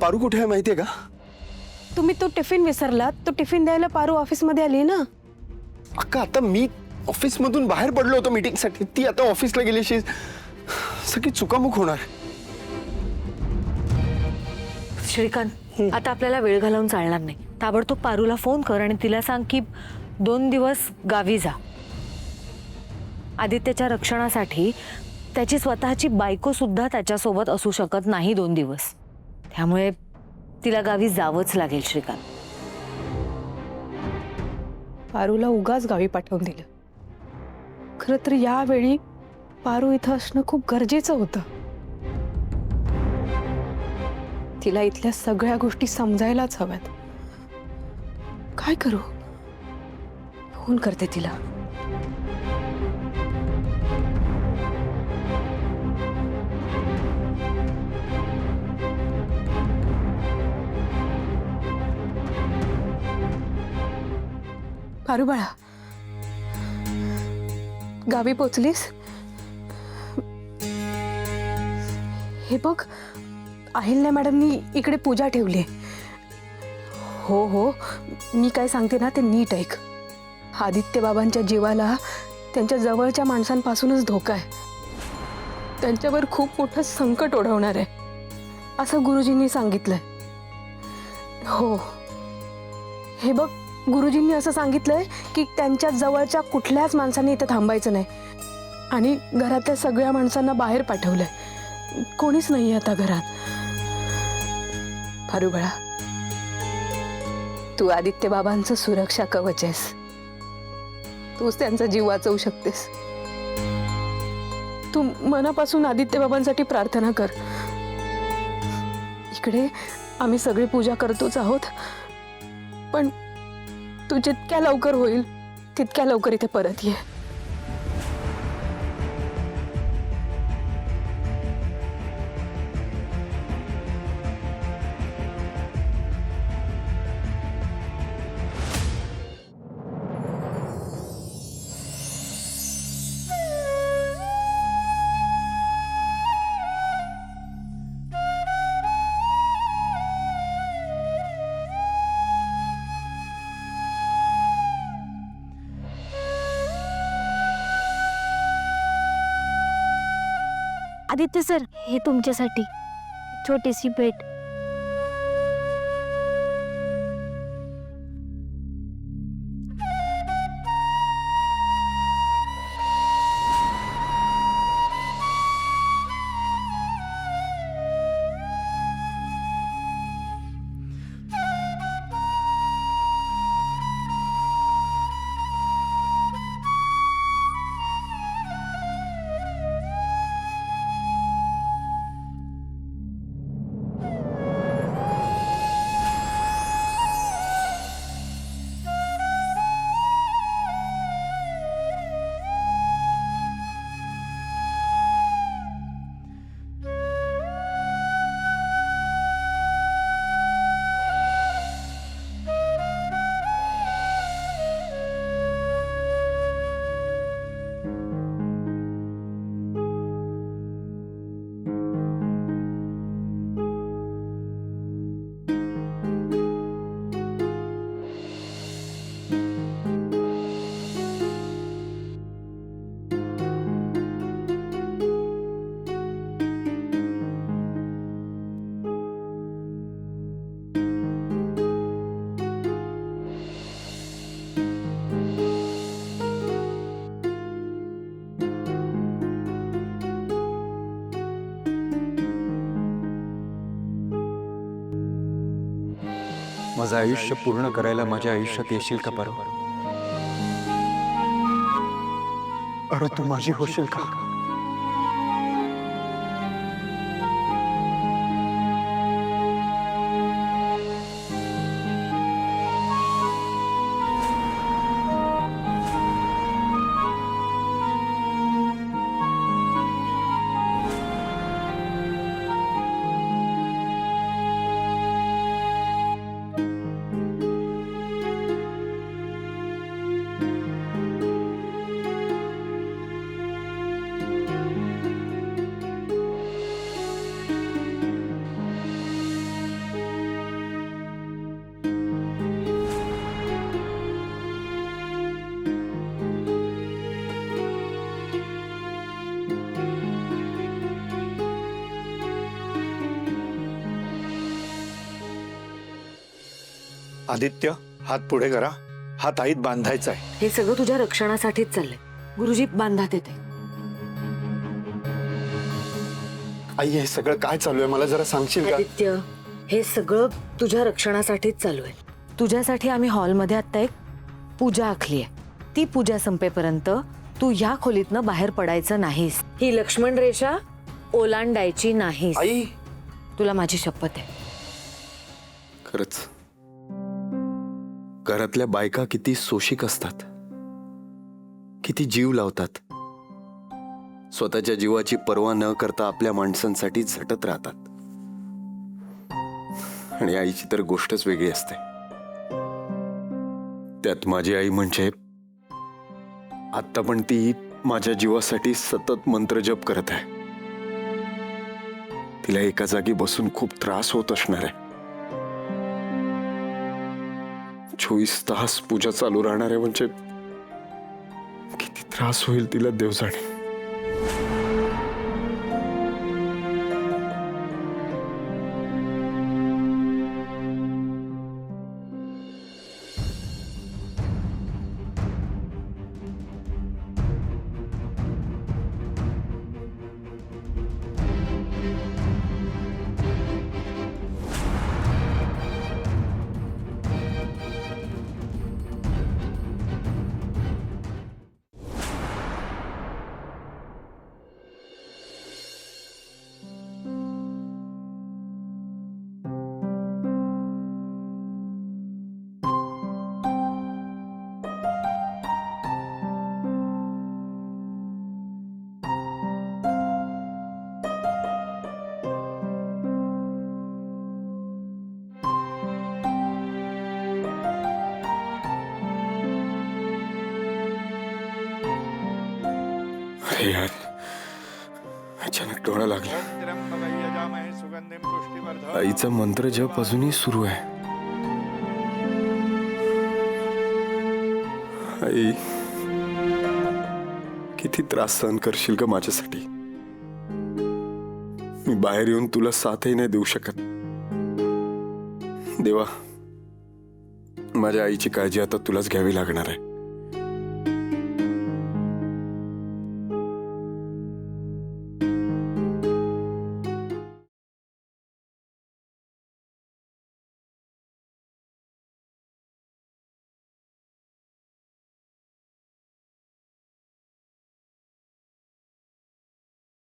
पारू कुठे आहे माहितीये का? तुम्ही तो टिफिन विसरलात, तो टिफिन द्यायला पारू ऑफिसमध्ये आली ना. अक्का आता मी ऑफिस मधून बाहेर पडलो होतो मीटिंग साठी, ती आता ऑफिसला गेल्याशी सगळी चुकामुक होणार. श्रीकांत, आता आपल्याला वेळ घालवून चालणार नाही. ताबडतोब पारूला फोन कर आणि तिला सांग की 2 दिवस गावी जा. आदित्यच्या रक्षणासाठी त्याची स्वतःची बायको सुद्धा त्याच्यासोबत असू शकत नाही 2 दिवस. त्यामुळे तिला गावी जावंच लागेल. श्रीकांत, पारूला उगाच गावी पाठवून दिलं. खरं तर यावेळी पारू इथं असणं खूप गरजेचं होतं. तिला इथल्या सगळ्या गोष्टी समजायलाच हव्यात. काय करू? फोन करते तिला. पारू बाळा, गावी पोचलीस? हे बघ, अहिल्या मॅडमनी इकडे पूजा ठेवली. हो हो, मी काय सांगते ना ते नीट ऐक. आदित्य बाबांच्या जीवाला त्यांच्या जवळच्या माणसांपासूनच धोका आहे. त्यांच्यावर खूप मोठं संकट ओढवणार आहे असं गुरुजींनी सांगितलंय. हो, हे बघ, गुरुजींनी असं सांगितलंय की त्यांच्या जवळच्या कुठल्याच माणसांनी इथे थांबायचं नाही आणि घरातल्या सगळ्या माणसांना बाहेर पाठवलंय. कोणीच नाही आता घरात. पारू बाळा, तू आदित्य बाबांचं सुरक्षा कवच आहेस. तूच त्यांचा जीव वाचवू शकतेस. तू मनापासून आदित्य बाबांसाठी प्रार्थना कर. इकडे आम्ही सगळी पूजा करतोच आहोत, पण तू जितक्या लवकर होईल तितक्या लवकर इथे परत ये. आदित्य सर, हे तुमच्यासाठी छोटीशी भेट. माझं आयुष्य पूर्ण करायला माझ्या आयुष्यात येशील का पारू? अरे तू माझी होशील का? आदित्य, हात पुढे करा. हात आईत बांधायचा आहे. हे सगळं तुझ्या रक्षणासाठीच चाललंय. गुरुजी बांधात येते. आई हे सगळं काय चालू आहे मला जरा सांगशील का? आदित्य, हे सगळं तुझ्या रक्षणासाठीच चालू आहे. तुझ्यासाठी आम्ही हॉलमध्ये आता एक पूजा आखली आहे. ती पूजा संपेपर्यंत तू ह्या खोलीतनं बाहेर पडायचं नाहीस. ही लक्ष्मण रेषा ओलांडायची नाहीस. आई तुला माझी शपथ आहे. खरंच घरातल्या बायका किती सोशिक असतात, किती जीव लावतात, स्वतःच्या जीवाची पर्वा न करता आपल्या माणसांसाठी झटत राहतात. आणि आईची तर गोष्टच वेगळी असते. त्यात माझी आई म्हणजे आता पण ती माझ्या जीवासाठी सतत मंत्रजप करत आहे. तिला एका जागी बसून खूप त्रास होत असणार आहे. 24 तास पूजा चालू राहणार आहे म्हणजे किती त्रास होईल तिला देव जाणे. अरे यार, अचानक डोळा लागला. आईचा मंत्र जप अजूनही सुरू आहे. आई किती त्रास सहन करशील का माझ्यासाठी? मी बाहेर येऊन तुला साथही नाही देऊ शकत. देवा, माझ्या आईची काळजी आता तुलाच घ्यावी लागणार आहे.